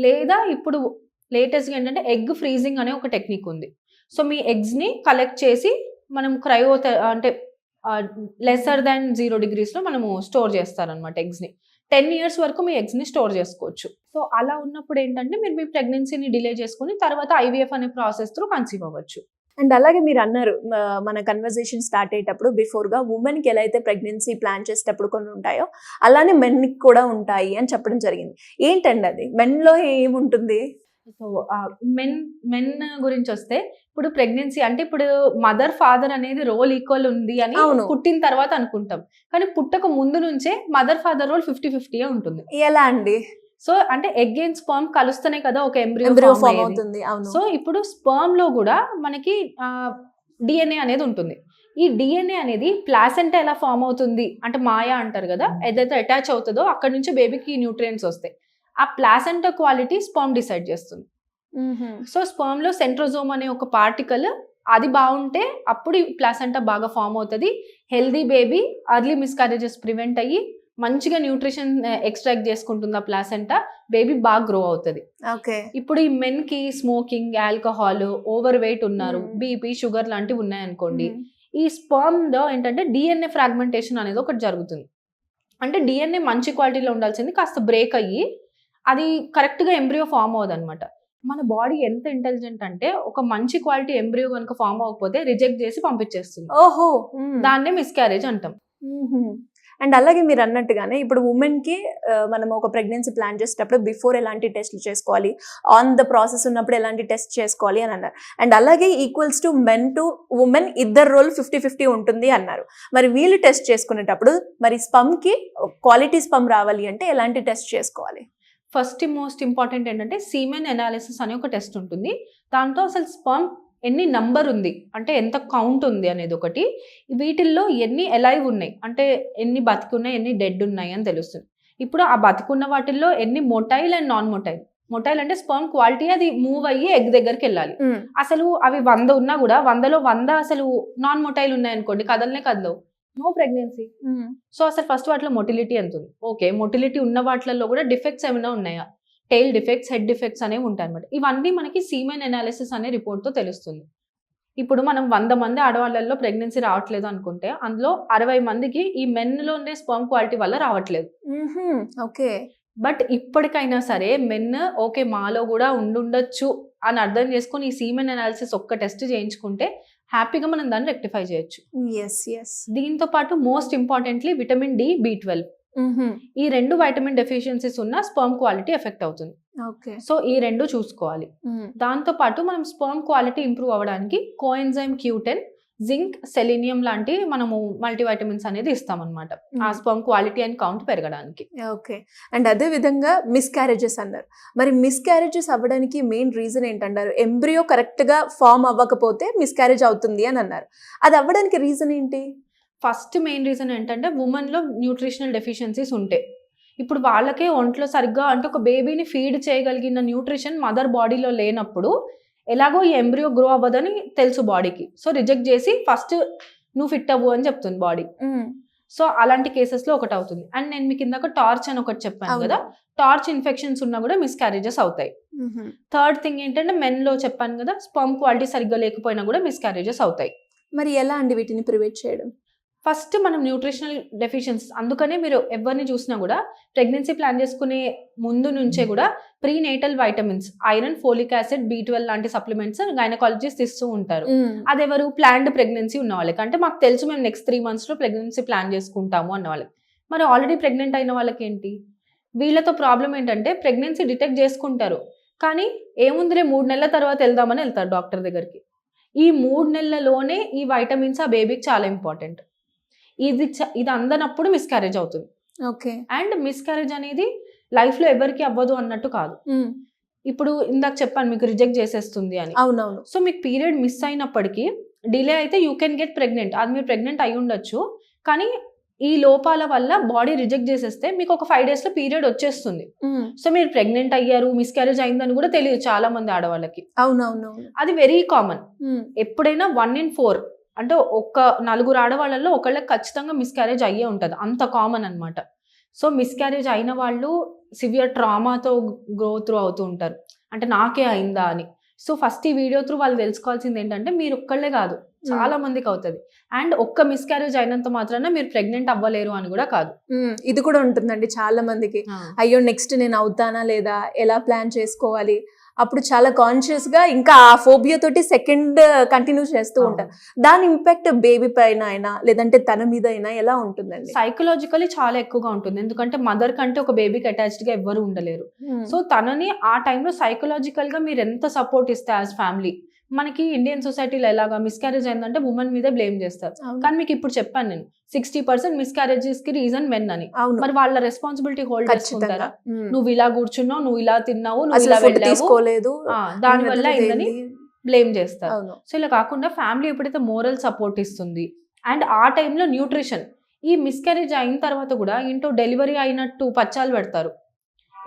[SPEAKER 2] లేదా ఇప్పుడు లేటెస్ట్ ఏంటంటే ఎగ్ ఫ్రీజింగ్ అనే ఒక టెక్నిక్ ఉంది. సో మీ ఎగ్స్ ని కలెక్ట్ చేసి మనం అంటే లెసర్ దాన్ 0 degrees లో మనము స్టోర్ చేస్తారనమాట ఎగ్స్ ని. 10 years వరకు మీ ఎగ్స్ ని స్టోర్ చేసుకోవచ్చు. సో అలా ఉన్నప్పుడు ఏంటంటే మీరు మీ ప్రెగ్నెన్సీని డిలే చేసుకుని తర్వాత IVF అనే ప్రాసెస్ త్రూ కన్సీవ్ అవ్వచ్చు.
[SPEAKER 3] అండ్ అలాగే మీరు అన్నారు మన కన్వర్సేషన్ స్టార్ట్ అయ్యేటప్పుడు బిఫోర్ గా ఉమెన్ కి ఎలా అయితే ప్రెగ్నెన్సీ ప్లాన్ చేసేటప్పుడు కొన్ని ఉంటాయో అలానే మెన్ కి కూడా ఉంటాయి అని చెప్పడం జరిగింది. ఏంటండి అది, మెన్ లో ఏముంటుంది?
[SPEAKER 2] సో మెన్ గురించి వస్తే ఇప్పుడు ప్రెగ్నెన్సీ అంటే ఇప్పుడు మదర్ ఫాదర్ అనేది రోల్ ఈక్వల్ ఉంది అని పుట్టిన తర్వాత అనుకుంటాం, కానీ పుట్టక ముందు నుంచే మదర్ ఫాదర్ రోల్ 50-50 ఉంటుంది.
[SPEAKER 3] ఎలా అండి?
[SPEAKER 2] సో అంటే ఎగ్ అండ్ స్పర్మ్ కలుస్తేనే కదా ఒక ఎంబ్రియో ఫామ్ అవుతుంది. సో ఇప్పుడు స్పర్మ్ లో కూడా మనకి DNA అనేది ఉంటుంది. ఈ DNA అనేది ప్లాసెంటా ఎలా ఫామ్ అవుతుంది అంటే మాయా అంటారు కదా, ఏదైతే అటాచ్ అవుతుందో అక్కడ నుంచి బేబీకి న్యూట్రియంట్స్ వస్తాయి. ఆ ప్లాసెంటా క్వాలిటీ స్పర్మ్ డిసైడ్ చేస్తుంది. సో స్పర్మ్ లో సెంట్రోజోమ్ అనే ఒక పార్టికల్ అది బాగుంటే అప్పుడు ఈ ప్లాసెంటా బాగా ఫామ్ అవుతుంది. హెల్దీ బేబీ అర్లీ మిస్కారేజెస్ ప్రివెంట్ అయ్యి మంచిగా న్యూట్రిషన్ ఎక్స్ట్రాక్ట్ చేసుకుంటుంది ఆ ప్లాసెంటా, బేబీ బాగా గ్రో అవుతుంది.
[SPEAKER 3] ఓకే.
[SPEAKER 2] ఇప్పుడు ఈ మెన్ కి స్మోకింగ్, ఆల్కహాల్, ఓవర్ వెయిట్ ఉన్నారు, బీపీ, షుగర్ లాంటివి ఉన్నాయనుకోండి, ఈ స్పర్మ్ లో ఏంటంటే డిఎన్ఏ ఫ్రాగ్మెంటేషన్ అనేది ఒకటి జరుగుతుంది. అంటే డిఎన్ఏ మంచి క్వాలిటీలో ఉండాల్సింది కాస్త బ్రేక్ అయ్యి అది కరెక్ట్ గా ఎంబ్రియో ఫామ్ అవ్వదు అనమాట. మన బాడీ ఎంత ఇంటెలిజెంట్ అంటే ఒక మంచి క్వాలిటీ ఎంబ్రియో కనుక ఫామ్ అవ్వకపోతే రిజెక్ట్ చేసి పంపించేస్తుంది.
[SPEAKER 3] ఓహో.
[SPEAKER 2] దాన్నే మిస్క్యారేజ్ అంటాం.
[SPEAKER 3] అండ్ అలాగే మీరు అన్నట్టుగానే ఇప్పుడు ఉమెన్ కి మనం ఒక ప్రెగ్నెన్సీ ప్లాన్ చేసేటప్పుడు బిఫోర్ ఎలాంటి టెస్ట్లు చేసుకోవాలి, ఆన్ ద ప్రాసెస్ ఉన్నప్పుడు ఎలాంటి టెస్ట్ చేసుకోవాలి అని అన్నారు. అండ్ అలాగే equals to men to women ఇద్దరు రోల్ 50-50 ఉంటుంది అన్నారు. మరి వీళ్ళు టెస్ట్ చేసుకునేటప్పుడు మరి స్పమ్ కి క్వాలిటీ స్పమ్ రావాలి అంటే ఎలాంటి టెస్ట్ చేసుకోవాలి?
[SPEAKER 2] ఫస్ట్ మోస్ట్ ఇంపార్టెంట్ ఏంటంటే సీమెన్ ఎనాలిసిస్ అనే ఒక టెస్ట్ ఉంటుంది. దాంట్లో అసలు స్పర్మ్ ఎన్ని నంబర్ ఉంది అంటే ఎంత కౌంట్ ఉంది అనేది ఒకటి, వీటిల్లో ఎన్ని ఎలైవ్ ఉన్నాయి అంటే ఎన్ని బతికున్నాయి, ఎన్ని డెడ్ ఉన్నాయి అని తెలుస్తుంది. ఇప్పుడు ఆ బతికున్న వాటిల్లో ఎన్ని motile and non motile. Motile అంటే స్పర్మ్ క్వాలిటీ అది మూవ్ అయ్యి ఎగ్ దగ్గరికి వెళ్ళాలి. అసలు అవి 100 ఉన్నా కూడా 100లో 100 అసలు నాన్ మొటైల్ ఉన్నాయి అనుకోండి, కదలనే కదలవు, నో ప్రెగ్నెన్సీ. సో అసలు ఫస్ట్ వాటిలో మొటిలిటీ ఎంత ఉంది, ఓకే మొటిలిటీ ఉన్న వాటిల్లో కూడా డిఫెక్ట్స్ ఏమైనా ఉన్నాయా, టెయిల్ డిఫెక్ట్స్, హెడ్ డిఫెక్ట్స్ అనేవి ఉంటాయి అనమాట. ఇవన్నీ మనకి సీమెన్ ఎనాలిసిస్ అనే రిపోర్ట్తో తెలుస్తుంది. ఇప్పుడు మనం 100 మంది ఆడవాళ్ళల్లో ప్రెగ్నెన్సీ రావట్లేదు అనుకుంటే అందులో 60 మందికి ఈ మెన్లో ఉండే స్పర్మ్ క్వాలిటీ వల్ల రావట్లేదు.
[SPEAKER 3] ఓకే.
[SPEAKER 2] బట్ ఇప్పటికైనా సరే మెన్ ఓకే మాలో కూడా ఉండుండొచ్చు అని అర్థం చేసుకొని ఈ సీమెన్ ఎనాలిసిస్ ఒక్క టెస్ట్ చేయించుకుంటే హ్యాపీగా మనం దాన్ని రెక్టిఫై చేయొచ్చు. దీంతో పాటు most importantly vitamin D, B12 ఈ 2 వైటమిన్ డెఫిషియన్సీస్ ఉన్న స్పర్మ్ క్వాలిటీ ఎఫెక్ట్ అవుతుంది. సో ఈ 2 చూసుకోవాలి. దాంతో పాటు మనం స్పర్మ్ క్వాలిటీ ఇంప్రూవ్ అవ్వడానికి కోఎంజైమ్ Q10, జింక్, సెలీనియం లాంటి మనము మల్టీవైటమిన్స్ అనేది ఇస్తామన్నమాట ఆ స్పర్మ్ క్వాలిటీ అండ్ కౌంట్ పెరగడానికి.
[SPEAKER 3] ఓకే. అండ్ అదే విధంగా మిస్క్యారేజెస్ అన్నారు. మరి మిస్క్యారేజెస్ అవ్వడానికి మెయిన్ రీజన్ ఏంటంటారు? ఎంబ్రియో కరెక్ట్ గా ఫామ్ అవ్వకపోతే మిస్క్యారేజ్ అవుతుంది అని అన్నారు. అది అవ్వడానికి రీజన్ ఏంటి?
[SPEAKER 2] ఫస్ట్ మెయిన్ రీజన్ ఏంటంటే ఉమెన్ లో న్యూట్రిషనల్ డెఫిషియన్సీస్ ఉంటాయి. ఇప్పుడు వాళ్ళకే ఒంట్లో సరిగ్గా అంటే ఒక బేబీని ఫీడ్ చేయగలిగిన న్యూట్రిషన్ మదర్ బాడీలో లేనప్పుడు ఎలాగో ఈ ఎంబ్రియో గ్రో అవ్వదని తెలుసు బాడీకి. సో రిజెక్ట్ చేసి ఫస్ట్ నువ్వు ఫిట్ అవ్వు అని చెప్తుంది బాడీ. సో అలాంటి కేసెస్ లో ఒకటి అవుతుంది. అండ్ నేను మీకు ఇందాక టార్చ్ అని ఒకటి చెప్పాను కదా, టార్చ్ ఇన్ఫెక్షన్స్ ఉన్నా కూడా మిస్క్యారేజెస్ అవుతాయి. థర్డ్ థింగ్ ఏంటంటే మెన్ లో చెప్పాను కదా, స్పర్మ్ క్వాలిటీ సరిగ్గా లేకపోయినా కూడా మిస్క్యారేజెస్ అవుతాయి.
[SPEAKER 3] మరి ఎలా అండి వీటిని ప్రివెంట్ చేయడం?
[SPEAKER 2] ఫస్ట్ మనం న్యూట్రిషనల్ డెఫిషియన్సీ, అందుకనే మీరు ఎవరిని చూసినా కూడా ప్రెగ్నెన్సీ ప్లాన్ చేసుకునే ముందు నుంచే కూడా prenatal vitamins, iron, folic acid, B12 లాంటి సప్లిమెంట్స్ గైనకాలజిస్ట్ ఇస్తూ ఉంటారు. అదెవరు? ప్లాన్డ్ ప్రెగ్నెన్సీ ఉన్న వాళ్ళకి. అంటే మాకు తెలుసు మేము నెక్స్ట్ 3 months లో ప్రెగ్నెన్సీ ప్లాన్ చేసుకుంటాము అన్న వాళ్ళకి. మరి ఆల్రెడీ ప్రెగ్నెంట్ అయిన వాళ్ళకి ఏంటి? వీళ్ళతో ప్రాబ్లం ఏంటంటే ప్రెగ్నెన్సీ డిటెక్ట్ చేసుకుంటారు కానీ ఏముందిలే 3 నెలల తర్వాత వెళ్దామని వెళ్తారు డాక్టర్ దగ్గరికి. ఈ 3 నెలలలోనే ఈ వైటమిన్స్ ఆ బేబీకి చాలా ఇంపార్టెంట్. ఇది అందనప్పుడు మిస్క్యారేజ్ అవుతుంది.
[SPEAKER 3] ఓకే.
[SPEAKER 2] అండ్ మిస్క్యారేజ్ అనేది లైఫ్ లో ఎవరికి అవ్వదు అన్నట్టు కాదు. ఇప్పుడు ఇందాక చెప్పాను మీకు రిజెక్ట్ చేసేస్తుంది అని.
[SPEAKER 3] అవునవును.
[SPEAKER 2] సో మీకు పీరియడ్ మిస్ అయినప్పటికీ డిలే అయితే యూ కెన్ గెట్ ప్రెగ్నెంట్. అది మీరు ప్రెగ్నెంట్ అయి ఉండొచ్చు కానీ ఈ లోపాల వల్ల బాడీ రిజెక్ట్ చేసేస్తే మీకు ఒక 5 days లో పీరియడ్ వచ్చేస్తుంది. సో మీరు ప్రెగ్నెంట్ అయ్యారు, మిస్క్యారేజ్ అయిందని కూడా తెలియదు చాలా మంది ఆడవాళ్ళకి.
[SPEAKER 3] అవునవును.
[SPEAKER 2] అది వెరీ కామన్. ఎప్పుడైనా 1 in 4 అంటే ఒక 4 ఆడవాళ్ళల్లో ఒకళ్ళకి ఖచ్చితంగా మిస్క్యారేజ్ అయ్యే ఉంటుంది. అంత కామన్ అనమాట. సో మిస్క్యారేజ్ అయిన వాళ్ళు సివియర్ ట్రామాతో గ్రో త్రూ అవుతూ ఉంటారు. అంటే నాకే అయిందా అని. సో ఫస్ట్ ఈ వీడియో త్రూ వాళ్ళు తెలుసుకోవాల్సింది ఏంటంటే మీరు ఒక్కళ్ళే కాదు, చాలా మందికి అవుతుంది. అండ్ ఒక్క మిస్క్యారేజ్ అయినంత మాత్రాన మీరు ప్రెగ్నెంట్ అవ్వలేరు అని కూడా కాదు.
[SPEAKER 3] ఇది కూడా ఉంటుందండి చాలా మందికి. అయ్యో నెక్స్ట్ నేను అవుతానా లేదా, ఎలా ప్లాన్ చేసుకోవాలి, అప్పుడు చాలా కాన్షియస్ గా ఇంకా ఆ ఫోబియా తోటి సెకండ్ కంటిన్యూ చేస్తూ ఉంటారు. దాని ఇంపాక్ట్ బేబీ పైన అయినా లేదంటే తన మీద అయినా ఎలా ఉంటుందండి?
[SPEAKER 2] సైకలాజికలీ చాలా ఎక్కువగా ఉంటుంది. ఎందుకంటే మదర్ కంటే ఒక బేబీకి అటాచ్డ్ గా ఎవ్వరు ఉండలేరు. సో తనని ఆ టైంలో సైకలాజికల్ గా మీరు ఎంత సపోర్ట్ ఇస్తే యాజ్ ఫ్యామిలీ, మనకి ఇండియన్ సొసైటీలో ఎలాగా మిస్క్యారేజ్ అయిందంటే ఉమెన్ మీదే బ్లేమ్ చేస్తారు. కానీ మీకు ఇప్పుడు చెప్పాను నేను 60% మిస్క్యారేజెస్ కి రీజన్ మెన్ అని. మరి వాళ్ళ రెస్పాన్సిబిలిటీ హోల్డ్ చేసుకుంటారా? నువ్వు ఇలా కూర్చున్నావు, నువ్వు ఇలా తిన్నావు, నువ్వు ఇలా
[SPEAKER 3] తీసుకోలేదు,
[SPEAKER 2] దాని వల్ల అయిందని బ్లేమ్ చేస్తారు. సో ఇలా కాకుండా ఫ్యామిలీ ఎప్పుడైతే మోరల్ సపోర్ట్ ఇస్తుంది అండ్ ఆ టైంలో న్యూట్రిషన్, ఈ మిస్క్యారేజ్ అయిన తర్వాత కూడా ఇంట్లో డెలివరీ అయినట్టు పచ్చాలు పెడతారు.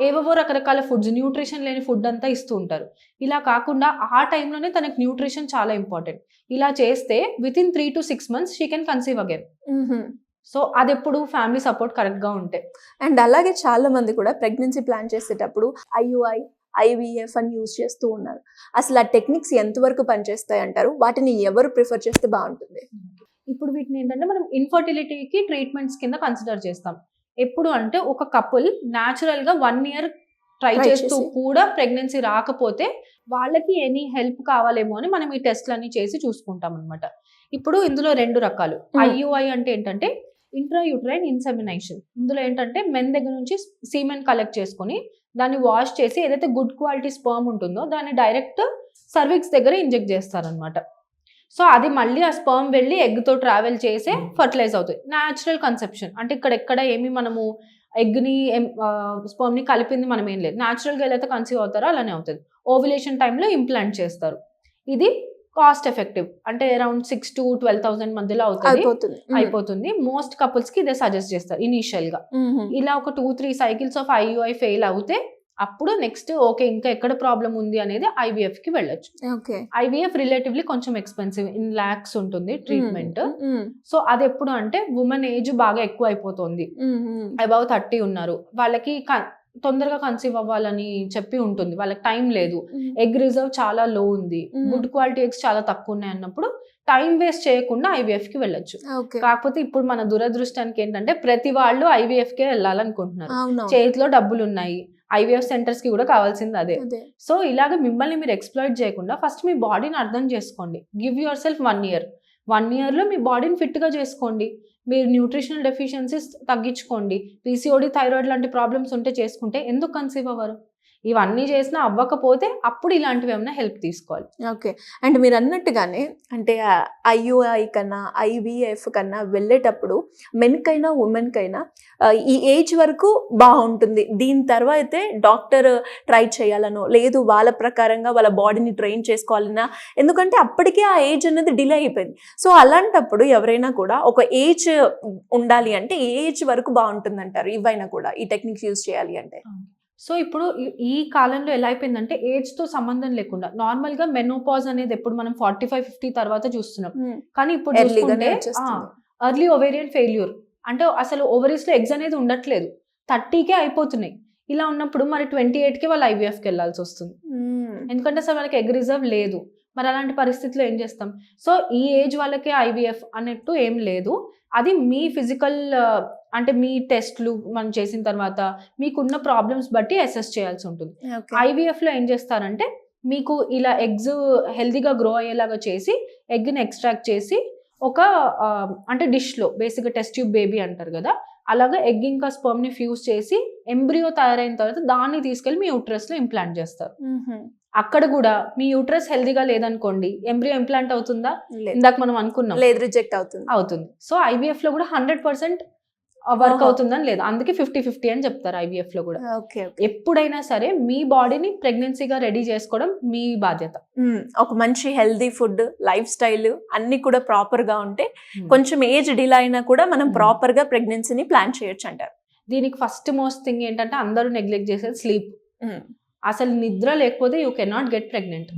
[SPEAKER 2] ఏవేవో రకరకాల ఫుడ్స్, న్యూట్రిషన్ లేని ఫుడ్ అంతా ఇస్తూ ఉంటారు. ఇలా కాకుండా ఆ టైంలోనే తనకి న్యూట్రిషన్ చాలా ఇంపార్టెంట్. ఇలా చేస్తే within 3 to 6 months she can conceive again. So అది ఎప్పుడు ఫ్యామిలీ సపోర్ట్ కరెక్ట్ గా ఉంటే.
[SPEAKER 3] అండ్ అలాగే చాలా మంది కూడా ప్రెగ్నెన్సీ ప్లాన్ చేసేటప్పుడు IUI, IVF అని యూజ్ చేస్తూ ఉన్నారు. అసలు ఆ టెక్నిక్స్ ఎంతవరకు పనిచేస్తాయి అంటారు? వాటిని ఎవరు ప్రిఫర్ చేస్తే బాగుంటుంది?
[SPEAKER 2] ఇప్పుడు వీటిని ఏంటంటే మనం ఇన్ఫర్టిలిటీకి ట్రీట్మెంట్స్ కింద కన్సిడర్ చేస్తాం. ఎప్పుడు అంటే ఒక కపుల్ న్యాచురల్ గా 1 year ట్రై చేస్తూ కూడా ప్రెగ్నెన్సీ రాకపోతే వాళ్ళకి ఎనీ హెల్ప్ కావాలేమో అని మనం ఈ టెస్ట్లన్నీ చేసి చూసుకుంటాం అనమాట. ఇప్పుడు ఇందులో 2 రకాలు. IUI అంటే ఏంటంటే ఇంట్రాయూట్రైన్ ఇన్సెమినేషన్. ఇందులో ఏంటంటే మెన్ దగ్గర నుంచి సీమెన్ కలెక్ట్ చేసుకుని దాన్ని వాష్ చేసి ఏదైతే గుడ్ క్వాలిటీ స్పర్మ్ ఉంటుందో దాన్ని డైరెక్ట్ సర్విక్స్ దగ్గర ఇంజెక్ట్ చేస్తారనమాట. సో అది మళ్ళీ ఆ స్పర్మ్ వెళ్ళి ఎగ్తో ట్రావెల్ చేసే ఫర్టిలైజ్ అవుతుంది. న్యాచురల్ కన్సెప్షన్ అంటే ఇక్కడ ఏమి మనము ఎగ్ని స్పర్మ్ని కలిపింది మనం ఏం లేదు. న్యాచురల్గా ఎలా అయితే కన్సీవ్ అవుతారో అలానే అవుతుంది. ఓవ్యులేషన్ టైంలో ఇంప్లాంట్ చేస్తారు. ఇది కాస్ట్ ఎఫెక్టివ్ అంటే అరౌండ్ 6,000 to 12,000 మధ్యలో అయిపోతుంది. మోస్ట్ కపుల్స్ కి ఇదే సజెస్ట్ చేస్తారు ఇనీషియల్ గా. ఇలా ఒక 2-3 cycles ఆఫ్ IUI ఫెయిల్ అవుతే అప్పుడు నెక్స్ట్ ఓకే ఇంకా ఎక్కడ ప్రాబ్లం ఉంది అనేది IVF కి వెళ్ళొచ్చు. IVF రిలేటివ్లీ కొంచెం ఎక్స్పెన్సివ్, ఇన్ lakhs ఉంటుంది ట్రీట్మెంట్. సో అది ఎప్పుడు అంటే ఉమెన్ ఏజ్ బాగా ఎక్కువ అయిపోతుంది, అబౌవ్ 30 ఉన్నారు, వాళ్ళకి తొందరగా కన్సీవ్ అవ్వాలని చెప్పి ఉంటుంది, వాళ్ళకి టైం లేదు, ఎగ్ రిజర్వ్ చాలా లో ఉంది, గుడ్ క్వాలిటీ ఎగ్స్ చాలా తక్కువ ఉన్నాయి అన్నప్పుడు టైం వేస్ట్ చేయకుండా IVF కి వెళ్ళొచ్చు. కాకపోతే ఇప్పుడు మన దురదృష్టానికి ఏంటంటే ప్రతి వాళ్ళు IVF కే వెళ్ళాలనుకుంటున్నారు. చేతిలో డబ్బులు ఉన్నాయి, IVF సెంటర్స్ కి కూడా కావాల్సింది అదే. సో ఇలాగ మిమ్మల్ని మీరు ఎక్స్ప్లాయిట్ చేయకుండా ఫస్ట్ మీ బాడీని అర్థం చేసుకోండి. Give your self 1 year. 1 yearలో మీ బాడీని ఫిట్ గా చేసుకోండి. మీరు న్యూట్రిషనల్ డెఫిషియన్సీస్ తగ్గించుకోండి. PCOD, థైరాయిడ్ లాంటి ప్రాబ్లమ్స్ ఉంటే చేసుకుంటే ఎందుకు కన్సీవ్ అవ్వరు? ఇవన్నీ చేసినా అవ్వకపోతే అప్పుడు ఇలాంటివి ఏమైనా హెల్ప్ తీసుకోవాలి.
[SPEAKER 3] ఓకే. అండ్ మీరు అన్నట్టుగానే అంటే IUI కన్నా IVF కన్నా వెళ్ళేటప్పుడు మెన్కైనా ఉమెన్కైనా ఈ ఏజ్ వరకు బాగుంటుంది, దీని తర్వాతే డాక్టర్ ట్రై చేయాలనో లేదు వాళ్ళ ప్రకారంగా వాళ్ళ బాడీని ట్రైన్ చేసుకోవాలన్నా, ఎందుకంటే అప్పటికే ఆ ఏజ్ అనేది డిలే అయిపోయింది. సో అలాంటప్పుడు ఎవరైనా కూడా ఒక ఏజ్ ఉండాలి అంటే ఏ ఏజ్ వరకు బాగుంటుంది అంటారు? ఇవైనా కూడా ఈ టెక్నిక్స్ యూజ్ చేయాలి అంటే.
[SPEAKER 2] సో ఇప్పుడు ఈ కాలంలో ఎలా అయిపోయిందంటే ఏజ్ తో సంబంధం లేకుండా నార్మల్ గా మెనోపాజ్ అనేది ఎప్పుడు మనం 45-50 తర్వాత చూస్తున్నాం. కానీ ఇప్పుడు చూసుకుంటే ఎర్లీ ఓవేరియన్ ఫెయిల్యూర్ అంటే అసలు ఓవరీస్ లో ఎగ్స్ అనేది ఉండట్లేదు, 30కే అయిపోతున్నాయి. ఇలా ఉన్నప్పుడు మరి 28కే వాళ్ళు IVFకి వెళ్ళాల్సి వస్తుంది, ఎందుకంటే అసలు వాళ్ళకి ఎగ్ రిజర్వ్ లేదు. మరి అలాంటి పరిస్థితిలో ఏం చేస్తాం? సో ఈ ఏజ్ వాళ్ళకే IVF అన్నట్టు ఏం లేదు. అది మీ ఫిజికల్ అంటే మీ టెస్ట్లు మనం చేసిన తర్వాత మీకున్న ప్రాబ్లమ్స్ బట్టి అసెస్ చేయాల్సి ఉంటుంది. IVF లో ఏం చేస్తారంటే మీకు ఇలా ఎగ్స్ హెల్దీగా గ్రో అయ్యేలాగా చేసి ఎగ్ని ఎక్స్ట్రాక్ట్ చేసి ఒక అంటే డిష్లో బేసిక్గా టెస్ట్ ట్యూబ్ బేబీ అంటారు కదా, అలాగా ఎగ్ ఇంకా స్పర్మ్ ని ఫ్యూజ్ చేసి ఎంబ్రియో తయారైన తర్వాత దాన్ని తీసుకెళ్లి మీ యూట్రస్ లో ఇంప్లాంట్ చేస్తారు. అక్కడ కూడా మీ యూట్రస్ హెల్దీగా లేదనుకోండి, ఎంబ్రియో ఇంప్లాంట్ అవుతుందా? ఇందాక మనం అనుకున్నాం
[SPEAKER 3] లేదు, రిజెక్ట్ అవుతుంది.
[SPEAKER 2] సో IVF లో కూడా 100% వర్క్ అవుతుందని లేదు, అందుకే 50-50 అని చెప్తారు IVF లో కూడా. ఎప్పుడైనా సరే మీ బాడీని ప్రెగ్నెన్సీగా రెడీ చేసుకోవడం మీ బాధ్యత.
[SPEAKER 3] ఒక మంచి హెల్దీ ఫుడ్, లైఫ్ స్టైల్ అన్ని కూడా ప్రాపర్ గా ఉంటే కొంచెం ఏజ్ డిలే అయినా కూడా మనం ప్రాపర్ గా ప్రెగ్నెన్సీని ప్లాన్ చేయొచ్చు అంటారు.
[SPEAKER 2] దీనికి ఫస్ట్ మోస్ట్ థింగ్ ఏంటంటే అందరూ నెగ్లెక్ట్ చేసేది స్లీప్. అసలు నిద్ర లేకపోతే you cannot get pregnant.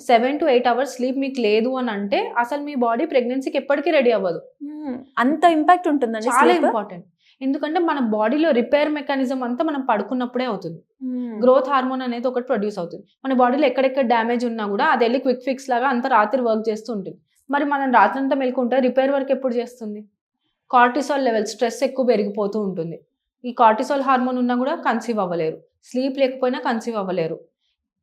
[SPEAKER 2] 7 to 8 hours sleep మీకు లేదు అని అంటే అసలు మీ బాడీ ప్రెగ్నెన్సీకి ఎప్పటికీ రెడీ అవ్వదు.
[SPEAKER 3] అంత ఇంపాక్ట్ ఉంటుందండి.
[SPEAKER 2] చాలా ఇంపార్టెంట్, ఎందుకంటే మన బాడీలో రిపేర్ మెకానిజం అంతా మనం పడుకున్నప్పుడే అవుతుంది. గ్రోత్ హార్మోన్ అనేది ఒకటి ప్రొడ్యూస్ అవుతుంది. మన బాడీలో ఎక్కడెక్కడ డ్యామేజ్ ఉన్నా కూడా అది వెళ్ళి క్విక్ ఫిక్స్ లాగా అంత రాత్రి వర్క్ చేస్తూ ఉంటుంది. మరి మనం రాత్రంతా మెలుకుంటే రిపేర్ వర్క్ ఎప్పుడు చేస్తుంది? కార్టిసాల్ లెవెల్, స్ట్రెస్ ఎక్కువ పెరిగిపోతూ ఉంటుంది. ఈ కార్టిసాల్ హార్మోన్ ఉన్నా కూడా కన్సీవ్ అవ్వలేరు, స్లీప్ లేకపోయినా కన్సీవ్ అవ్వలేరు.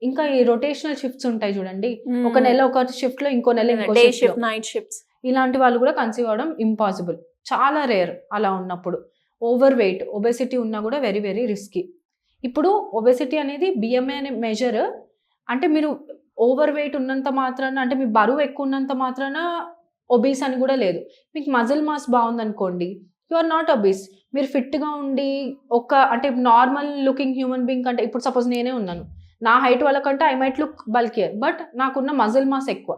[SPEAKER 2] ఇంకా ఈ రొటేషనల్ షిఫ్ట్స్ ఉంటాయి చూడండి, ఒక నెల ఒక షిఫ్ట్ లో ఇంకో నెల ఇంకో షిఫ్ట్, నైట్ షిఫ్ట్స్, ఇలాంటి వాళ్ళు కూడా కన్సీవ్ అవ్వడం ఇంపాసిబుల్, చాలా రేర్. అలా ఉన్నప్పుడు ఓవర్ వెయిట్, ఒబెసిటీ ఉన్నా కూడా వెరీ వెరీ రిస్కీ. ఇప్పుడు ఒబెసిటీ అనేది BMI అనే మెజర్, అంటే మీరు ఓవర్ వెయిట్ ఉన్నంత మాత్రాన, అంటే మీ బరువు ఎక్కువ ఉన్నంత మాత్రాన ఒబీస్ అని కూడా లేదు. మీకు మజిల్ మాస్ బాగుందనుకోండి, యు ఆర్ నాట్ ఒబీస్. మీరు ఫిట్గా ఉండి ఒక అంటే నార్మల్ లుకింగ్ హ్యూమన్ బీయింగ్ కంటే, ఇప్పుడు సపోజ్ నేనే ఉన్నాను, నా హైట్ వాళ్ళకంటే ఐ మైట్ లుక్ బల్కియర్, బట్ నాకున్న మజిల్ మాస్ ఎక్కువ.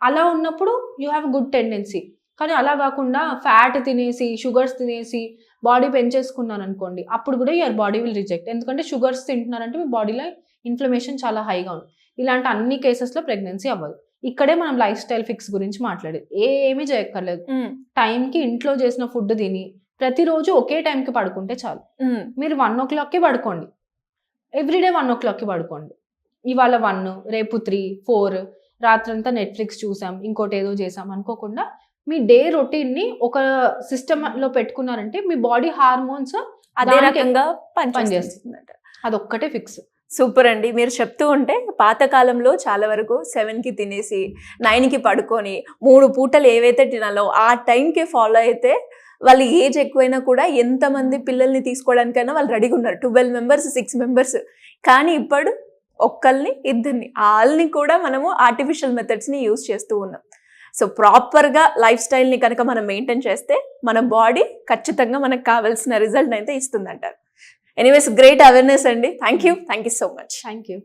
[SPEAKER 2] అలా ఉన్నప్పుడు యూ హ్యావ్ గుడ్ టెండెన్సీ. కానీ అలా కాకుండా ఫ్యాట్ తినేసి, షుగర్స్ తినేసి, బాడీ పెంచేసుకున్నారు అనుకోండి, అప్పుడు కూడా యువర్ బాడీ విల్ రిజెక్ట్. ఎందుకంటే షుగర్స్ తింటున్నారంటే మీ బాడీలో ఇన్ఫ్లమేషన్ చాలా హైగా ఉంది. ఇలాంటి అన్ని కేసెస్లో ప్రెగ్నెన్సీ అవ్వదు. ఇక్కడే మనం లైఫ్ స్టైల్ ఫిక్స్ గురించి మాట్లాడేది. ఏమీ చేయక్కర్లేదు. టైంకి ఇంట్లో చేసిన ఫుడ్ తిని ప్రతిరోజు ఒకే టైంకి పడుకుంటే చాలు. మీరు 1 o'clockకి పడుకోండి, ఎవ్రీడే 1 o'clockకి పడుకోండి. ఇవాళ 1, రేపు 3, 4, రాత్రంతా నెట్ఫ్లిక్స్ చూసాం, ఇంకోటి ఏదో చేసాం అనుకోకుండా మీ డే రొటీన్ని ఒక సిస్టంలో పెట్టుకున్నారంటే మీ బాడీ హార్మోన్స్
[SPEAKER 3] అదే రకంగా పనిచేస్తుందట.
[SPEAKER 2] అదొక్కటే ఫిక్స్.
[SPEAKER 3] సూపర్ అండి. మీరు చెప్తూ ఉంటే పాతకాలంలో చాలా వరకు 7కి తినేసి 9కి పడుకొని 3 పూటలు ఏవైతే తినాలో ఆ టైంకి ఫాలో అయితే వాళ్ళు ఏజ్ ఎక్కువైనా కూడా ఎంతమంది పిల్లల్ని తీసుకోవడానికైనా వాళ్ళు రెడీగా ఉన్నారు. 12 members, 6 members. కానీ ఇప్పుడు ఒక్కల్ని, ఇద్దరిని, వాళ్ళని కూడా మనము ఆర్టిఫిషియల్ మెథడ్స్ని యూజ్ చేస్తూ ఉన్నాం. సో ప్రాపర్గా లైఫ్ స్టైల్ని కనుక మనం మెయింటైన్ చేస్తే మన బాడీ ఖచ్చితంగా మనకు కావాల్సిన రిజల్ట్ అయితే ఇస్తుందంటారు. ఎనీవేస్, గ్రేట్ అవేర్నెస్ అండి. Thank you so much.
[SPEAKER 2] Thank you.